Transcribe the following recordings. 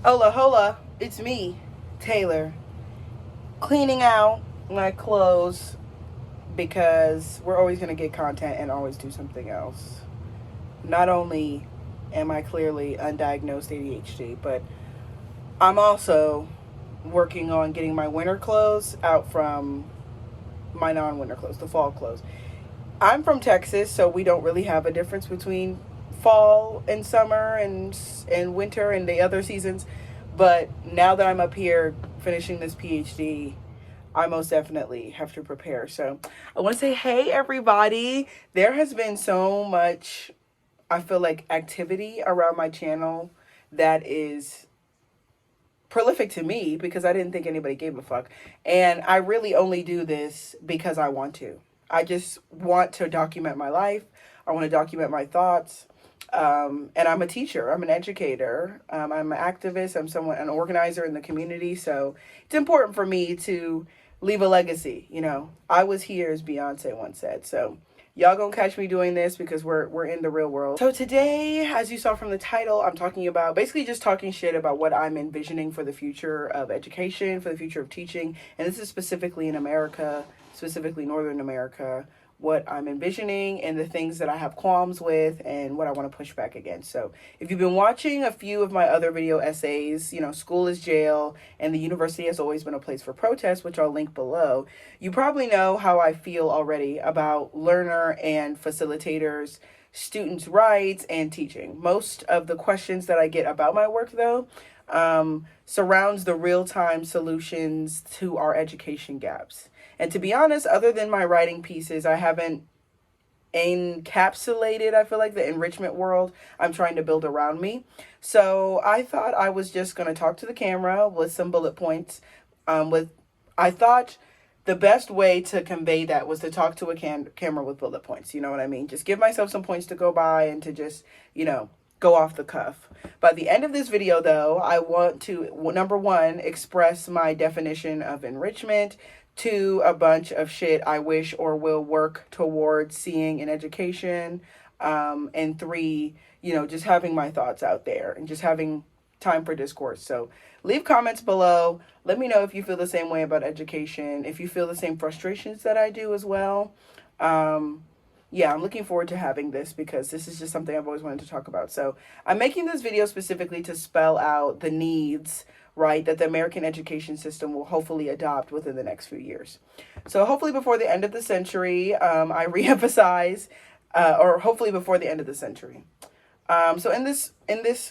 Hola, hola, it's me, Taylor, cleaning out my clothes because we're always going to get content and always do something else. Not only am I clearly undiagnosed ADHD, but I'm also working on getting my winter clothes out from my non winter clothes, the fall clothes. I'm from Texas, so we don't really have a difference between fall and summer and winter and the other seasons. But now that I'm up here finishing this PhD, I most definitely have to prepare. So I want to say, hey, everybody. There has been so much, I feel like, activity around my channel that is prolific to me because I didn't think anybody gave a fuck. And I really only do this because I want to. I just want to document my life. I want to document my thoughts. And I'm a teacher. I'm an educator. I'm an activist. I'm an organizer in the community. So it's important for me to leave a legacy. You know, I was here, as Beyonce once said. So y'all gonna catch me doing this because we're in the real world. So today, as you saw from the title, I'm talking about basically just talking shit about what I'm envisioning for the future of education, for the future of teaching, and this is specifically in America, specifically Northern America, what I'm envisioning and the things that I have qualms with and what I want to push back against. So if you've been watching a few of my other video essays, you know, school is jail and the university has always been a place for protest, which I'll link below, you probably know how I feel already about learner and facilitators, students' rights, and teaching. Most of the questions that I get about my work, though, surrounds the real-time solutions to our education gaps. And to be honest, other than my writing pieces, I haven't encapsulated, I feel like, the enrichment world I'm trying to build around me. So I thought I was just going to talk to the camera with some bullet points. I thought the best way to convey that was to talk to a camera with bullet points. You know what I mean? Just give myself some points to go by and to just, you know, go off the cuff. By the end of this video, though, I want to, number one, express my definition of enrichment. Two, a bunch of shit I wish or will work towards seeing in education. And three, you know, just having my thoughts out there and just having time for discourse. So leave comments below. Let me know if you feel the same way about education, if you feel the same frustrations that I do as well. Yeah, I'm looking forward to having this because this is just something I've always wanted to talk about. So I'm making this video specifically to spell out the needs, right, that the American education system will hopefully adopt within the next few years. So hopefully before the end of the century, I reemphasize, or hopefully before the end of the century. So in this,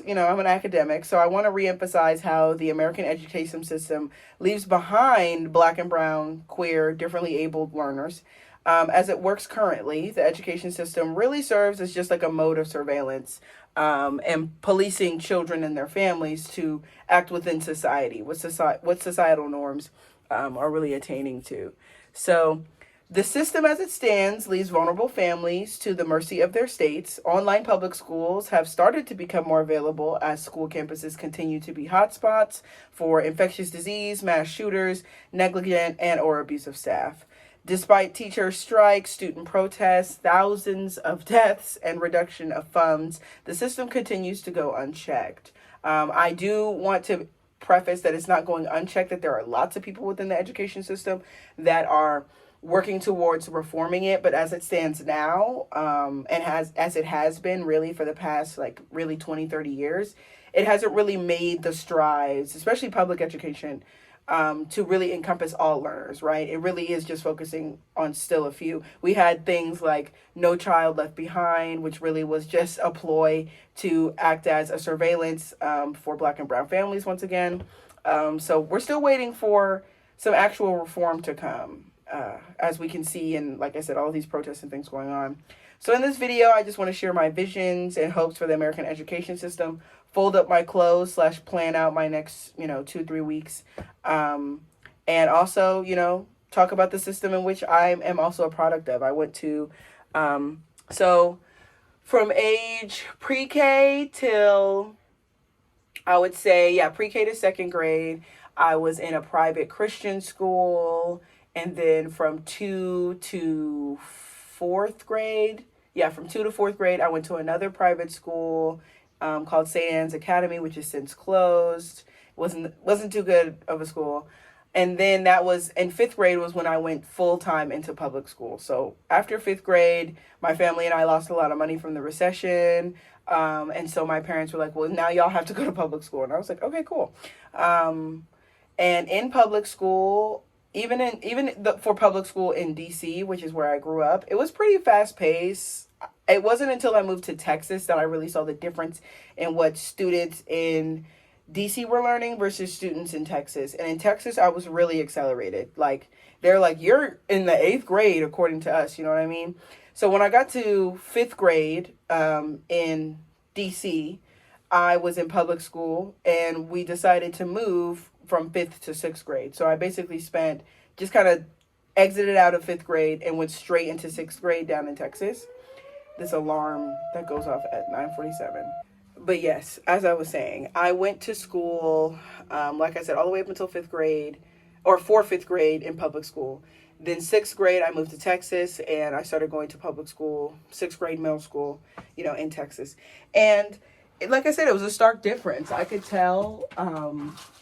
you know, I'm an academic, so I want to reemphasize how the American education system leaves behind Black and brown, queer, differently abled learners. As it works currently, the education system really serves as just like a mode of surveillance and policing children and their families to act within society, what societal norms are really attaining to. So the system as it stands leaves vulnerable families to the mercy of their states. Online public schools have started to become more available as school campuses continue to be hotspots for infectious disease, mass shooters, negligent and or abusive staff. Despite teacher strikes, student protests, thousands of deaths, and reduction of funds, the system continues to go unchecked. I do want to preface that it's not going unchecked, that there are lots of people within the education system that are working towards reforming it, but as it stands now, and as it has been really for the past like really 20-30 years, it hasn't really made the strides, especially public education, to really encompass all learners, right? It really is just focusing on still a few. We had things like No Child Left Behind, which really was just a ploy to act as a surveillance for Black and brown families once again. So we're still waiting for some actual reform to come, as we can see in, like I said, all these protests and things going on. So in this video, I just want to share my visions and hopes for the American education system, fold up my clothes / plan out my next, 2-3 weeks. And also, talk about the system in which I am also a product of. I went to, so from age pre-K till, I would say, pre-K to second grade, I was in a private Christian school. And then from 2 to 4th grade, from 2 to 4th grade, I went to another private school. called St. Anne's Academy, which is since closed. Wasn't too good of a school. And then that was in fifth grade was when I went full time into public school. So after fifth grade, my family and I lost a lot of money from the recession. And so my parents were like, well, now y'all have to go to public school. And I was like, okay, cool. And in public school, for public school in DC, which is where I grew up, it was pretty fast paced. It wasn't until I moved to Texas that I really saw the difference in what students in DC were learning versus students in Texas. And in Texas, I was really accelerated. Like, they're like, you're in the 8th grade, according to us. You know what I mean? So when I got to 5th grade in DC, I was in public school, and we decided to move from 5th to 6th grade. So I basically just kind of exited out of 5th grade and went straight into 6th grade down in Texas. This alarm that goes off at 9:47. But yes, as I was saying, I went to school, like I said, all the way up until 5th grade, or for 5th grade in public school. Then 6th grade, I moved to Texas, and I started going to public school, 6th grade middle school, in Texas. And like I said, it was a stark difference. I could tell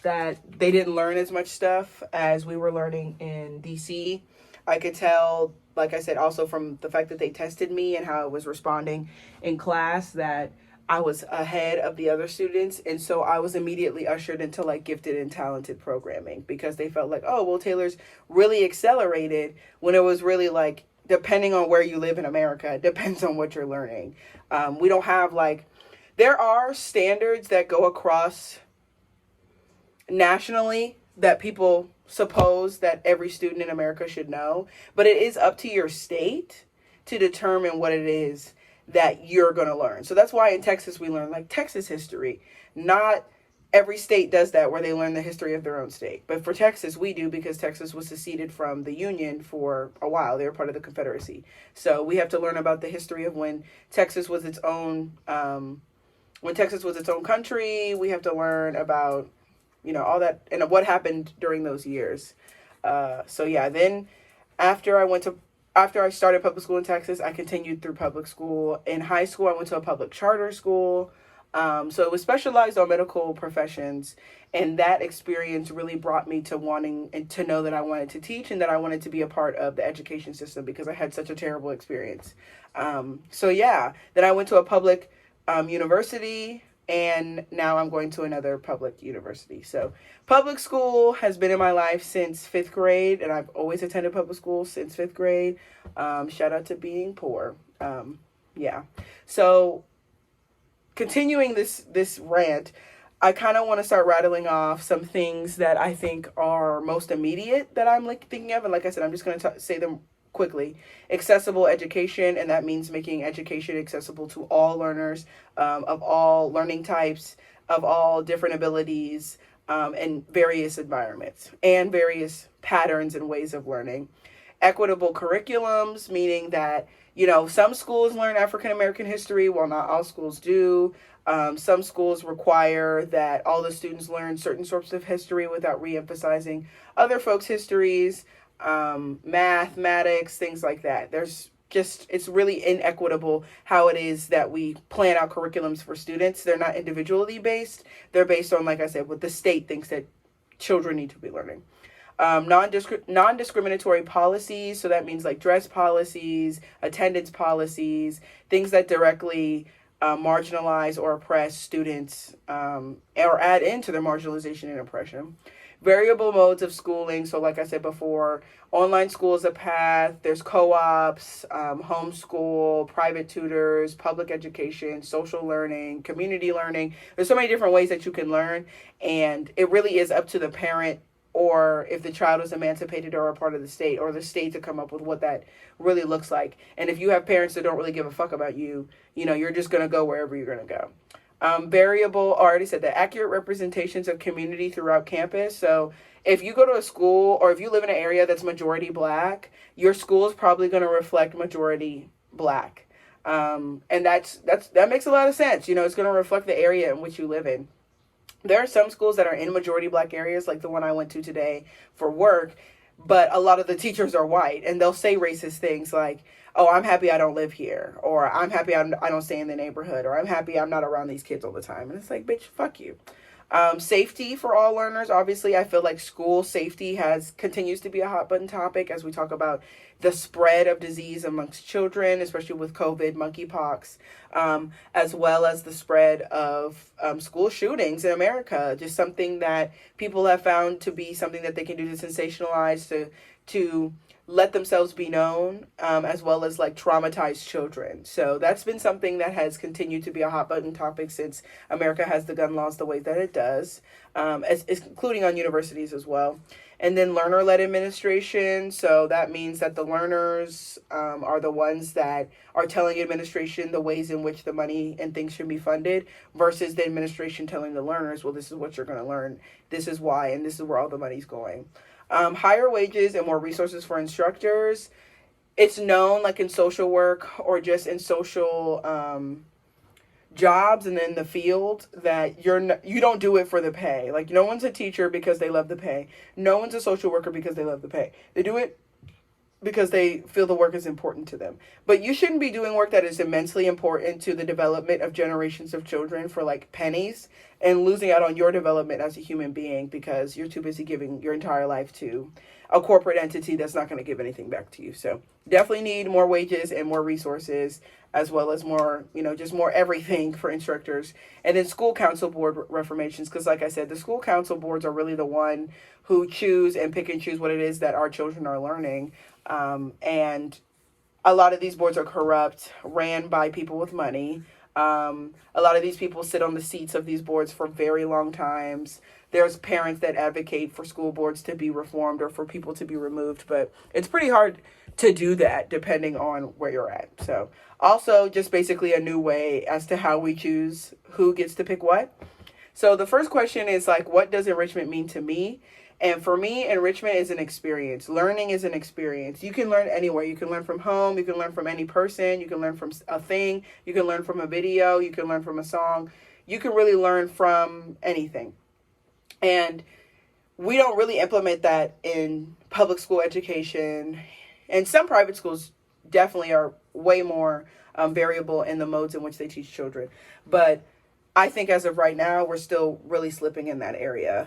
that they didn't learn as much stuff as we were learning in DC. I could tell, like I said, also from the fact that they tested me and how I was responding in class, that I was ahead of the other students. And so I was immediately ushered into like gifted and talented programming, because they felt like, oh, well, Taylor's really accelerated, when it was really like, depending on where you live in America, it depends on what you're learning. We don't have there are standards that go across nationally that people suppose that every student in America should know, but it is up to your state to determine what it is that you're going to learn. So that's why in Texas we learn Texas history. Not every state does that, where they learn the history of their own state. But for Texas, we do, because Texas was seceded from the Union for a while. They were part of the Confederacy. So we have to learn about the history of when Texas was its own country. We have to learn about, all that and what happened during those years. So yeah, then after I started public school in Texas, I continued through public school. In high school, I went to a public charter school. So it was specialized on medical professions. And that experience really brought me to wanting and to know that I wanted to teach, and that I wanted to be a part of the education system, because I had such a terrible experience. So yeah, then I went to a public university, and now I'm going to another public university. So public school has been in my life since 5th grade, and I've always attended public school since 5th grade. Shout out to being poor. Yeah. So continuing this rant, I kind of want to start rattling off some things that I think are most immediate that I'm thinking of. And like I said, I'm just going to say them quickly. Accessible education, and that means making education accessible to all learners, of all learning types, of all different abilities, and various environments, and various patterns and ways of learning. Equitable curriculums, meaning that, some schools learn African American history, while not all schools do. Some schools require that all the students learn certain sorts of history without reemphasizing other folks' histories. Mathematics, things like that. It's really inequitable how it is that we plan out curriculums for students. They're not individually based. They're based on, like I said, what the state thinks that children need to be learning. Non-discriminatory policies. So that means dress policies, attendance policies, things that directly marginalize or oppress students, or add into their marginalization and oppression. Variable modes of schooling. So like I said before, online school is a path. There's co-ops, homeschool, private tutors, public education, social learning, community learning. There's so many different ways that you can learn. And it really is up to the parent, or if the child is emancipated or a part of the state, or the state, to come up with what that really looks like. And if you have parents that don't really give a fuck about you, you're just going to go wherever you're going to go. Variable, I already said that. Accurate representations of community throughout campus. So if you go to a school, or if you live in an area that's majority Black, your school is probably going to reflect majority Black. And that makes a lot of sense. It's going to reflect the area in which you live in. There are some schools that are in majority Black areas, like the one I went to today for work, but a lot of the teachers are white, and they'll say racist things like, oh, I'm happy I don't live here, or I'm happy I don't stay in the neighborhood, or I'm happy I'm not around these kids all the time. And it's like, bitch, fuck you. Safety for all learners. Obviously, I feel like school safety continues to be a hot button topic as we talk about the spread of disease amongst children, especially with COVID, monkeypox, as well as the spread of school shootings in America. Just something that people have found to be something that they can do to sensationalize, to let themselves be known, as well as like traumatized children. So that's been something that has continued to be a hot button topic since America has the gun laws the way that it does, including on universities as well. And then learner-led administration. So that means that the learners are the ones that are telling administration the ways in which the money and things should be funded, versus the administration telling the learners, well, this is what you're going to learn, this is why, and this is where all the money's going. Higher wages and more resources for instructors. It's known, like in social work or just in social jobs and in the field, that you don't do it for the pay. Like, no one's a teacher because they love the pay. No one's a social worker because they love the pay. They do it because they feel the work is important to them. But you shouldn't be doing work that is immensely important to the development of generations of children for like pennies, and losing out on your development as a human being because you're too busy giving your entire life to a corporate entity that's not going to give anything back to you. So definitely need more wages and more resources, as well as more, just more everything for instructors. And then school council board reformations, because like I said, the school council boards are really the one who choose and pick and choose what it is that our children are learning. And a lot of these boards are corrupt, ran by people with money. A lot of these people sit on the seats of these boards for very long times. There's parents that advocate for school boards to be reformed or for people to be removed, but it's pretty hard to do that depending on where you're at. So also just basically a new way as to how we choose who gets to pick what. So the first question is like, what does enrichment mean to me? And for me, enrichment is an experience. Learning is an experience. You can learn anywhere. You can learn from home. You can learn from any person. You can learn from a thing. You can learn from a video. You can learn from a song. You can really learn from anything. And we don't really implement that in public school education. And some private schools definitely are way more variable in the modes in which they teach children. But I think as of right now, we're still really slipping in that area.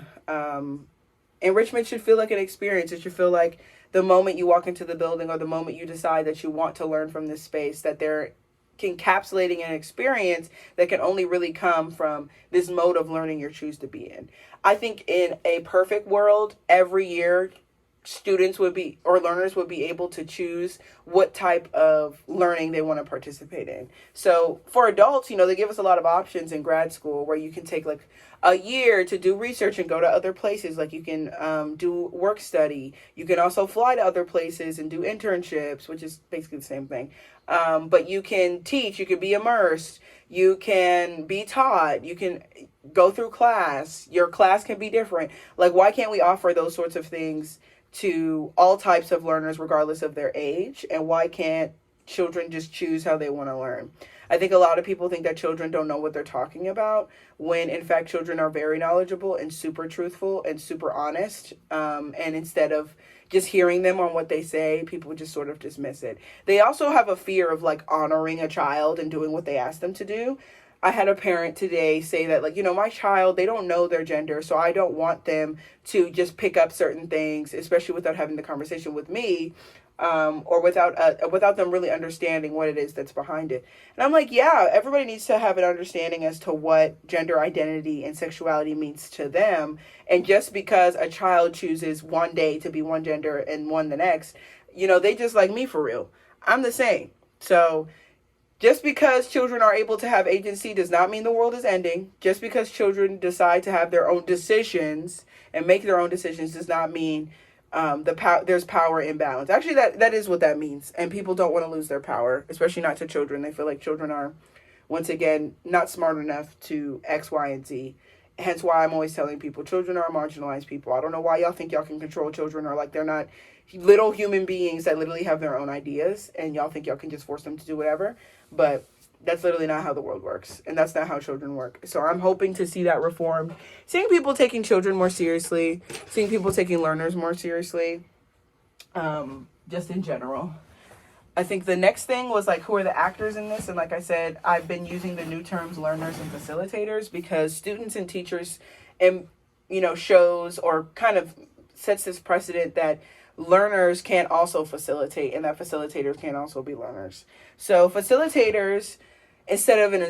Enrichment should feel like an experience. It should feel like the moment you walk into the building or the moment you decide that you want to learn from this space, that they're encapsulating an experience that can only really come from this mode of learning you choose to be in. I think in a perfect world, every year, students would be, or learners would be able to choose what type of learning they want to participate in. So for adults, they give us a lot of options in grad school where you can take like a year to do research and go to other places. Like you can do work study. You can also fly to other places and do internships, which is basically the same thing. But you can teach, you can be immersed, you can be taught, you can go through class. Your class can be different. Like, why can't we offer those sorts of things to all types of learners regardless of their age? And why can't children just choose how they want to learn? I think a lot of people think that children don't know what they're talking about, when in fact children are very knowledgeable and super truthful and super honest. And instead of just hearing them on what they say, people just sort of dismiss it. They also have a fear of like honoring a child and doing what they ask them to do. I had a parent today say that, like, my child, they don't know their gender, so I don't want them to just pick up certain things, especially without having the conversation with me, or without them really understanding what it is that's behind it. And I'm like, yeah, everybody needs to have an understanding as to what gender identity and sexuality means to them. And just because a child chooses one day to be one gender and one the next, they just like me for real. I'm the same. So just because children are able to have agency does not mean the world is ending. Just because children decide to have their own decisions and make their own decisions does not mean there's power imbalance. Actually, that is what that means. And people don't want to lose their power, especially not to children. They feel like children are, once again, not smart enough to X, Y, and Z. Hence why I'm always telling people children are marginalized people. I don't know why y'all think y'all can control children, or like they're not little human beings that literally have their own ideas and y'all think y'all can just force them to do whatever. But that's literally not how the world works, and that's not how children work. So I'm hoping to see that reformed. Seeing people taking children more seriously, seeing people taking learners more seriously, just in general. I think the next thing was like, who are the actors in this? And like I said, I've been using the new terms learners and facilitators because students and teachers and, shows or kind of sets this precedent that learners can also facilitate and that facilitators can also be learners. So facilitators, instead of an,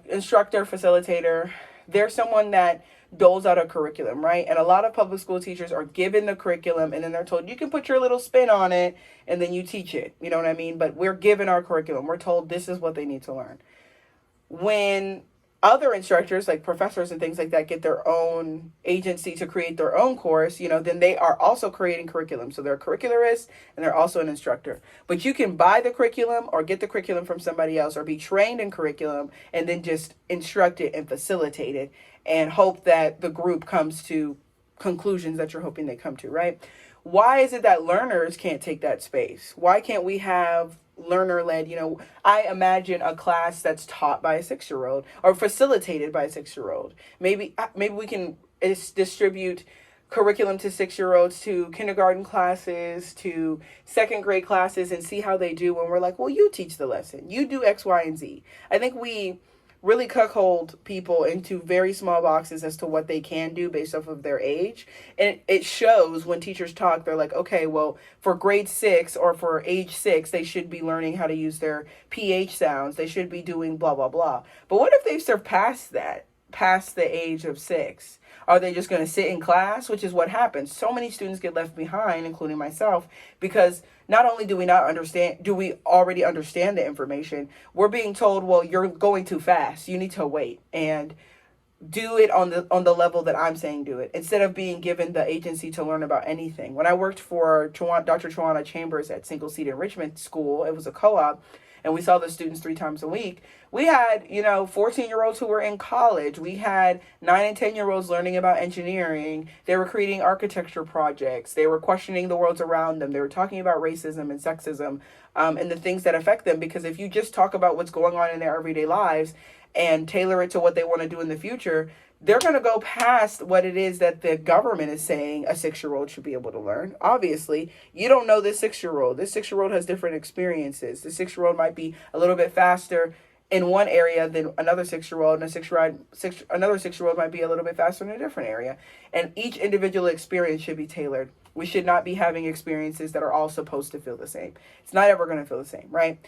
instructor, facilitator, they're someone that doles out a curriculum, right? And a lot of public school teachers are given the curriculum and then they're told you can put your little spin on it and then you teach it. You know what I mean? But we're given our curriculum. We're told this is what they need to learn. When other instructors like professors and things like that get their own agency to create their own course, then they are also creating curriculum. So they're a curricularist and they're also an instructor. But you can buy the curriculum or get the curriculum from somebody else or be trained in curriculum and then just instruct it and facilitate it and hope that the group comes to conclusions that you're hoping they come to, right? Why is it that learners can't take that space? Why can't we have learner-led? I imagine a class that's taught by a 6-year-old or facilitated by a 6-year-old. Maybe we can distribute curriculum to 6-year-olds, to kindergarten classes, to second grade classes, and see how they do when we're like, well, you teach the lesson. You do X, Y, and Z. I think we really cuckold people into very small boxes as to what they can do based off of their age. And it shows when teachers talk, they're like, okay, well, for grade 6 or for age 6, they should be learning how to use their PH sounds. They should be doing blah, blah, blah. But what if they've surpassed that, past the age of 6? Are they just going to sit in class? Which is what happens. So many students get left behind, including myself, because not only do we already understand the information, we're being told, well, you're going too fast. You need to wait and do it on the level that I'm saying do it, instead of being given the agency to learn about anything. When I worked for Dr. Tawana Chambers at Single Seat Enrichment School, it was a co-op, and we saw the students 3 times a week. We had, 14-year-olds who were in college. We had 9 and 10-year-olds learning about engineering. They were creating architecture projects. They were questioning the worlds around them. They were talking about racism and sexism and the things that affect them. Because if you just talk about what's going on in their everyday lives and tailor it to what they want to do in the future, they're going to go past what it is that the government is saying a 6-year-old should be able to learn. Obviously, you don't know this 6-year-old. This 6-year-old has different experiences. The 6-year-old might be a little bit faster in one area than another 6-year-old, and another 6-year-old might be a little bit faster in a different area. And each individual experience should be tailored. We should not be having experiences that are all supposed to feel the same. It's not ever going to feel the same, right?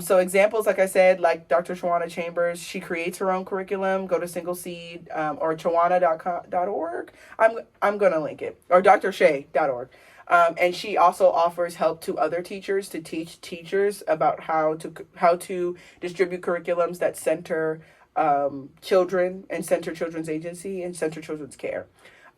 So examples, like I said, like Dr. Tawana Chambers, she creates her own curriculum. Go to Single Seed or tawana.org. I'm going to link it. Or drshay.org. And she also offers help to other teachers to teach teachers about how to distribute curriculums that center children and center children's agency and center children's care.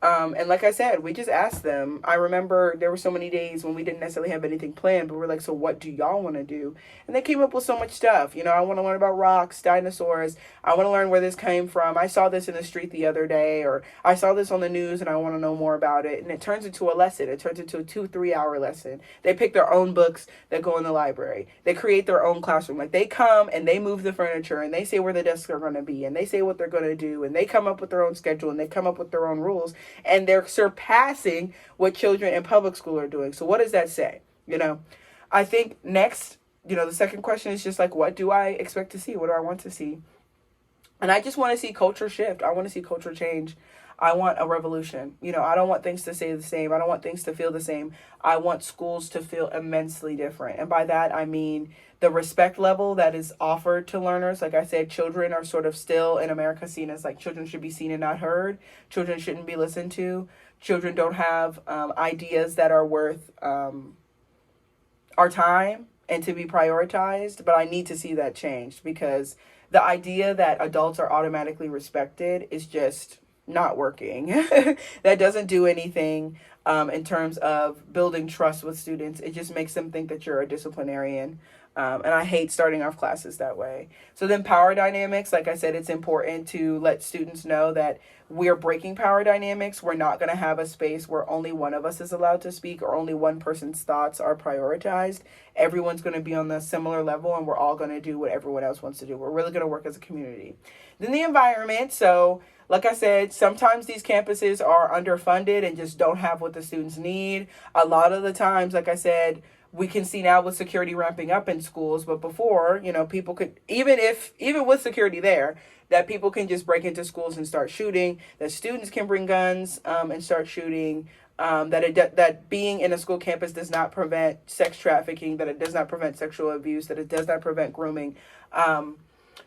And like I said, we just asked them. I remember there were so many days when we didn't necessarily have anything planned, but we're like, so what do y'all want to do? And they came up with so much stuff. I want to learn about rocks, dinosaurs. I want to learn where this came from. I saw this in the street the other day, or I saw this on the news and I want to know more about it. And it turns into a lesson. It turns into a 2-3 hour lesson. They pick their own books that go in the library. They create their own classroom. Like they come and they move the furniture and they say where the desks are going to be and they say what they're going to do and they come up with their own schedule and they come up with their own rules. And they're surpassing what children in public school are doing. So what does that say? I think next, the second question is just like, what do I expect to see? What do I want to see? And I just want to see culture shift. I want to see culture change. I want a revolution. I don't want things to stay the same. I don't want things to feel the same. I want schools to feel immensely different. And by that, I mean the respect level that is offered to learners. Like I said, children are sort of still in America seen as like children should be seen and not heard. Children shouldn't be listened to. Children don't have ideas that are worth our time and to be prioritized. But I need to see that changed, because the idea that adults are automatically respected is just not working. That doesn't do anything in terms of building trust with students. It just makes them think that you're a disciplinarian. And I hate starting off classes that way. So then power dynamics, like I said, it's important to let students know that we're breaking power dynamics. We're not going to have a space where only one of us is allowed to speak or only one person's thoughts are prioritized. Everyone's going to be on the similar level and we're all going to do what everyone else wants to do. We're really going to work as a community. Then the environment. So like I said, sometimes these campuses are underfunded and just don't have what the students need. A lot of the times, like I said, we can see now with security ramping up in schools, but before, people could, even with security there, that people can just break into schools and start shooting, that students can bring guns and start shooting, that being in a school campus does not prevent sex trafficking, that it does not prevent sexual abuse, that it does not prevent grooming.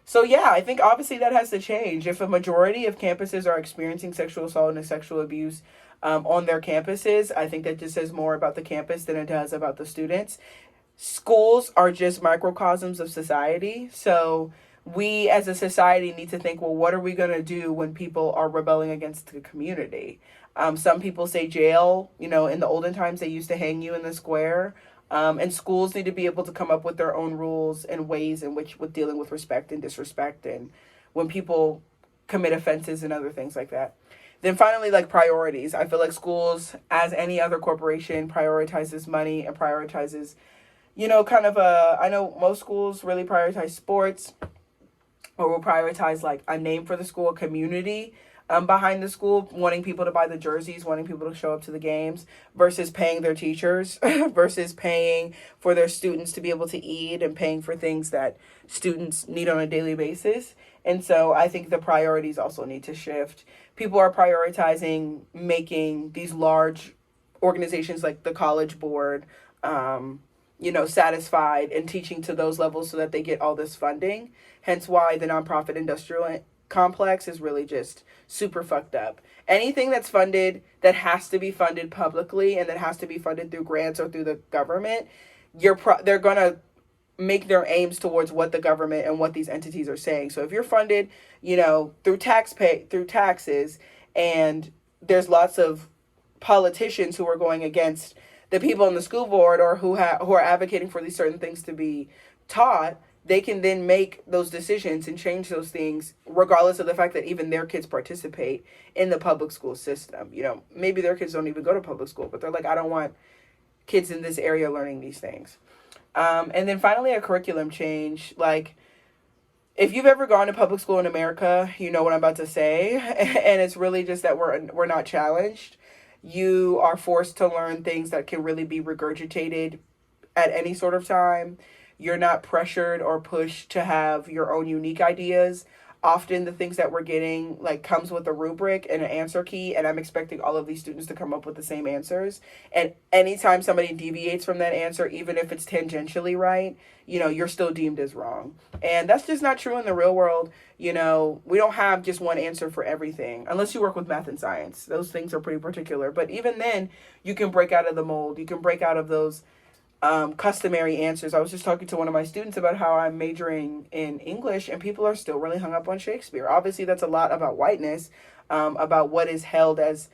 So yeah, I think obviously that has to change. If a majority of campuses are experiencing sexual assault and sexual abuse on their campuses, I think that just says more about the campus than it does about the students. Schools are just microcosms of society. So we as a society need to think, well, what are we going to do when people are rebelling against the community? Some people say jail. In the olden times, they used to hang you in the square. And schools need to be able to come up with their own rules and ways in which with dealing with respect and disrespect and when people commit offenses and other things like that. Then finally, like priorities. I feel like schools, as any other corporation, prioritizes money and prioritizes, I know most schools really prioritize sports or will prioritize like a name for the school, a community behind the school, wanting people to buy the jerseys, wanting people to show up to the games versus paying their teachers, versus paying for their students to be able to eat and paying for things that students need on a daily basis. And so I think the priorities also need to shift. People are prioritizing making these large organizations like the College Board, satisfied and teaching to those levels so that they get all this funding. Hence why the nonprofit industrial complex is really just super fucked up. Anything that's funded, that has to be funded publicly and that has to be funded through grants or through the government, they're going to make their aims towards what the government and what these entities are saying. So if you're funded, through taxes, and there's lots of politicians who are going against the people in the school board or who are advocating for these certain things to be taught, they can then make those decisions and change those things regardless of the fact that even their kids participate in the public school system. Maybe their kids don't even go to public school, but they're like, I don't want kids in this area learning these things. And then finally, a curriculum change. Like, if you've ever gone to public school in America, you know what I'm about to say. And it's really just that we're not challenged. You are forced to learn things that can really be regurgitated at any sort of time. You're not pressured or pushed to have your own unique ideas. Often the things that we're getting comes with a rubric and an answer key, and I'm expecting all of these students to come up with the same answers. And anytime somebody deviates from that answer, even if it's tangentially right, you're still deemed as wrong. And that's just not true in the real world. We don't have just one answer for everything, unless you work with math and science. Those things are pretty particular. But even then, you can break out of the mold. You can break out of those customary answers. I was just talking to one of my students about how I'm majoring in English, and people are still really hung up on Shakespeare. Obviously, that's a lot about whiteness, about what is held as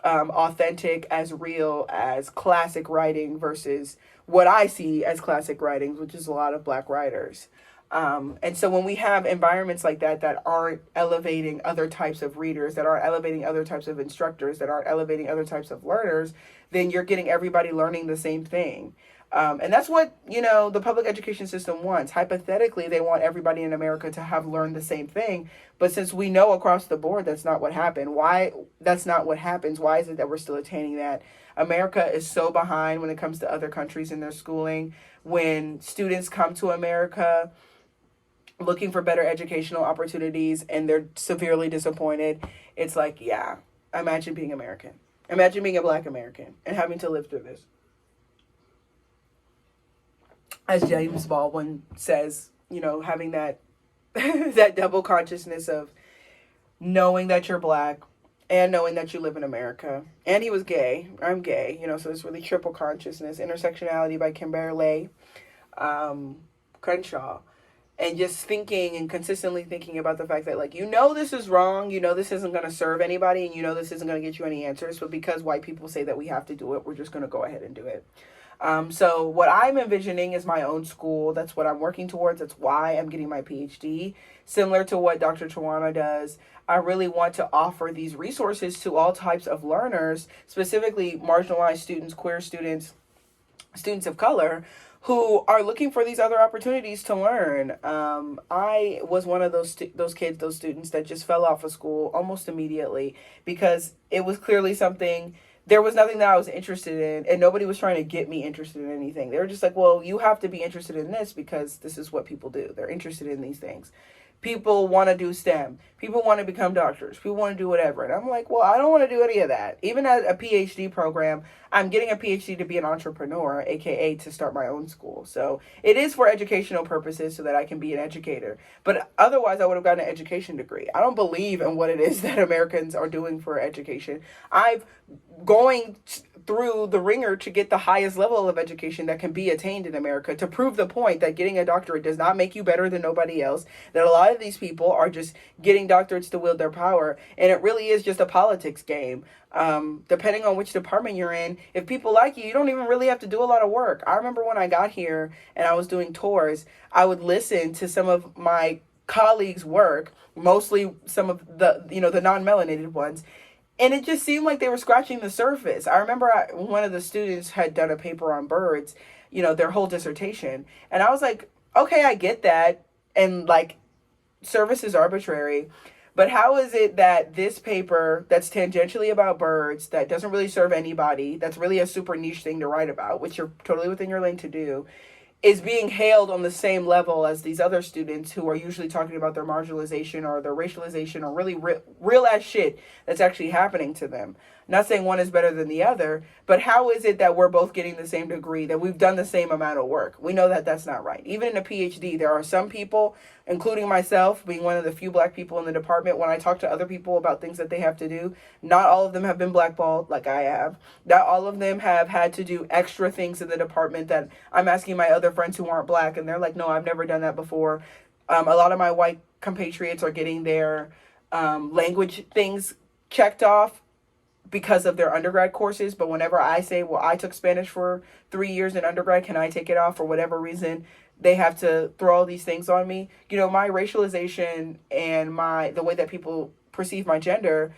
authentic, as real, as classic writing versus what I see as classic writings, which is a lot of Black writers. And so when we have environments like that aren't elevating other types of readers, that aren't elevating other types of instructors, that aren't elevating other types of learners, then you're getting everybody learning the same thing. And that's what, the public education system wants. Hypothetically, they want everybody in America to have learned the same thing. But since we know across the board that's not what happened, that's not what happens, why is it that we're still attaining that? America is so behind when it comes to other countries in their schooling. When students come to America looking for better educational opportunities and they're severely disappointed, it's like, yeah, imagine being American. Imagine being a Black American and having to live through this. As James Baldwin says, having that that double consciousness of knowing that you're Black and knowing that you live in America. And he was gay. I'm gay, so it's really triple consciousness. Intersectionality by Kimberly Crenshaw. And just thinking and consistently thinking about the fact that, this is wrong, this isn't going to serve anybody, and this isn't going to get you any answers. But because white people say that we have to do it, we're just going to go ahead and do it. So what I'm envisioning is my own school. That's what I'm working towards. That's why I'm getting my PhD. Similar to what Dr. Tawana does, I really want to offer these resources to all types of learners, specifically marginalized students, queer students, students of color, who are looking for these other opportunities to learn. I was one of those kids, those students that just fell off of school almost immediately because it was clearly something there was nothing that I was interested in, and nobody was trying to get me interested in anything. They were just like, well, you have to be interested in this because this is what people do. They're interested in these things. People want to do STEM. People want to become doctors. People want to do whatever. And I'm like, well, I don't want to do any of that. Even at a PhD program, I'm getting a PhD to be an entrepreneur, aka to start my own school. So it is for educational purposes so that I can be an educator. But otherwise, I would have gotten an education degree. I don't believe in what it is that Americans are doing for education. I've going through the ringer to get the highest level of education that can be attained in America to prove the point that getting a doctorate does not make you better than nobody else, that a lot of these people are just getting doctorates to wield their power, and it really is just a politics game. Depending on which department you're in, if people like you don't even really have to do a lot of work. I remember when I got here and I was doing tours, I would listen to some of my colleagues' work, mostly some of the, the non-melanated ones, and it just seemed like they were scratching the surface. I remember one of the students had done a paper on birds, their whole dissertation. And I was like, okay, I get that. And like, service is arbitrary. But how is it that this paper that's tangentially about birds, that doesn't really serve anybody, that's really a super niche thing to write about, which you're totally within your lane to do, is being hailed on the same level as these other students who are usually talking about their marginalization or their racialization or really real ass shit that's actually happening to them? Not saying one is better than the other, but how is it that we're both getting the same degree, that we've done the same amount of work? We know that that's not right. Even in a PhD, there are some people, including myself, being one of the few black people in the department, when I talk to other people about things that they have to do, not all of them have been blackballed like I have. Not all of them have had to do extra things in the department that I'm asking my other friends who aren't black, and they're like, no, I've never done that before. A lot of my white compatriots are getting their language things checked off because of their undergrad courses. But whenever I say, well, I took Spanish for 3 years in undergrad, can I take it off for whatever reason? They have to throw all these things on me. My racialization and the way that people perceive my gender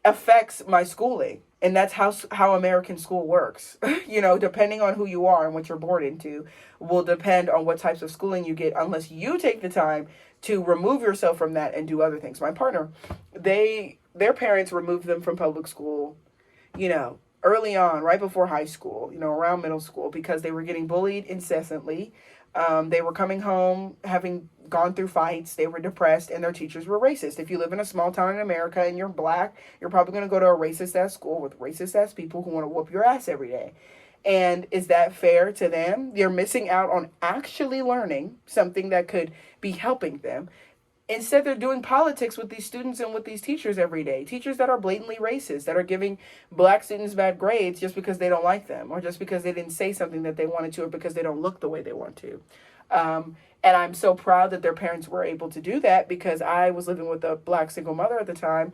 affects my schooling. And that's how American school works. Depending on who you are and what you're born into will depend on what types of schooling you get, unless you take the time to remove yourself from that and do other things. My partner, their parents removed them from public school, early on, right before high school, around middle school, because they were getting bullied incessantly. They were coming home, having gone through fights. They were depressed, and their teachers were racist. If you live in a small town in America and you're black, you're probably going to go to a racist ass school with racist ass people who want to whoop your ass every day. And is that fair to them? They're missing out on actually learning something that could be helping them. Instead, they're doing politics with these students and with these teachers every day. Teachers that are blatantly racist, that are giving black students bad grades just because they don't like them, or just because they didn't say something that they wanted to, or because they don't look the way they want to. And I'm so proud that their parents were able to do that, because I was living with a black single mother at the time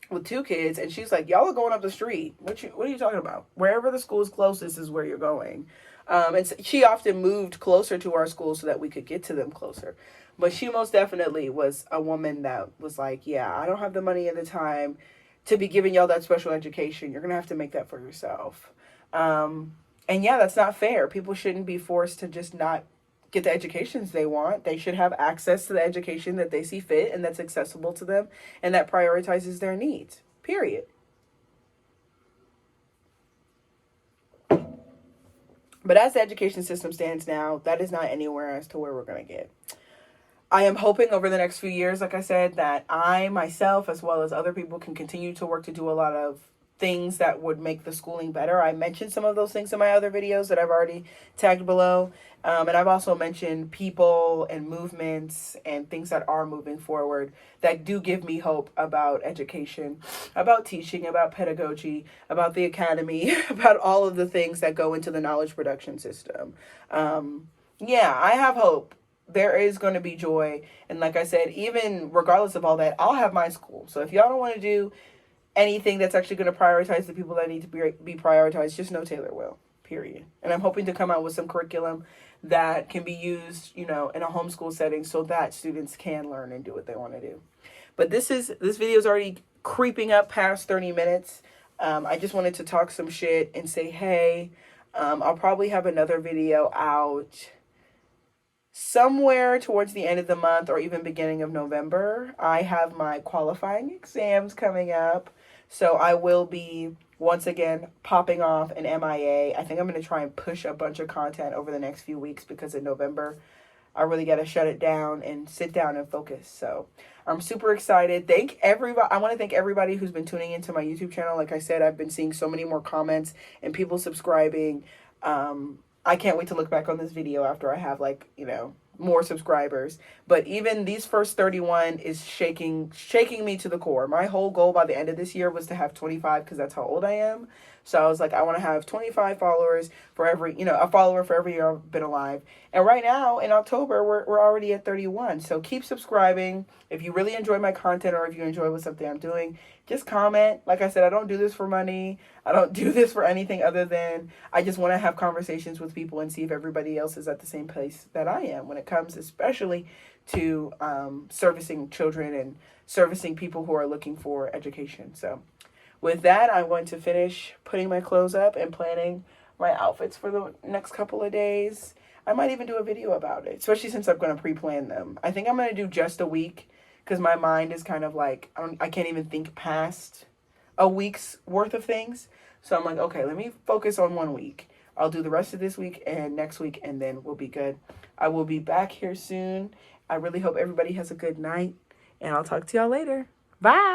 with 2 kids, and she's like, y'all are going up the street. What are you talking about? Wherever the school is closest is where you're going. And she often moved closer to our school so that we could get to them closer. But she most definitely was a woman that was like, yeah, I don't have the money and the time to be giving y'all that special education. You're going to have to make that for yourself. And yeah, that's not fair. People shouldn't be forced to just not get the educations they want. They should have access to the education that they see fit and that's accessible to them and that prioritizes their needs, period. But as the education system stands now, that is not anywhere as to where we're going to get. I am hoping over the next few years, like I said, that I myself, as well as other people, can continue to work to do a lot of things that would make the schooling better. I mentioned some of those things in my other videos that I've already tagged below. And I've also mentioned people and movements and things that are moving forward that do give me hope about education, about teaching, about pedagogy, about the academy, about all of the things that go into the knowledge production system. Yeah, I have hope. There is going to be joy. And like I said, even regardless of all that, I'll have my school. So if y'all don't want to do anything that's actually going to prioritize the people that need to be prioritized, just know Taylor will, period. And I'm hoping to come out with some curriculum that can be used, in a homeschool setting so that students can learn and do what they want to do. But this video is already creeping up past 30 minutes. I just wanted to talk some shit and say, hey, I'll probably have another video out somewhere towards the end of the month or even beginning of November. I have my qualifying exams coming up. So I will be once again popping off an MIA. I think I'm going to try and push a bunch of content over the next few weeks because in November I really got to shut it down and sit down and focus. So I'm super excited. Thank everybody. I want to thank everybody who's been tuning into my YouTube channel. Like I said, I've been seeing so many more comments and people subscribing. I can't wait to look back on this video after I have, like, more subscribers. But even these first 31 is shaking me to the core. My whole goal by the end of this year was to have 25 because that's how old I am. So I was like, I want to have 25 followers for every, a follower for every year I've been alive. And right now in October, we're already at 31. So keep subscribing. If you really enjoy my content or if you enjoy what something I'm doing, just comment. Like I said, I don't do this for money. I don't do this for anything other than I just want to have conversations with people and see if everybody else is at the same place that I am when it comes especially to servicing children and servicing people who are looking for education. So with that, I'm going to finish putting my clothes up and planning my outfits for the next couple of days. I might even do a video about it, especially since I'm going to pre-plan them. I think I'm going to do just a week because my mind is kind of like, I can't even think past a week's worth of things. So I'm like, okay, let me focus on 1 week. I'll do the rest of this week and next week, and then we'll be good. I will be back here soon. I really hope everybody has a good night, and I'll talk to y'all later. Bye.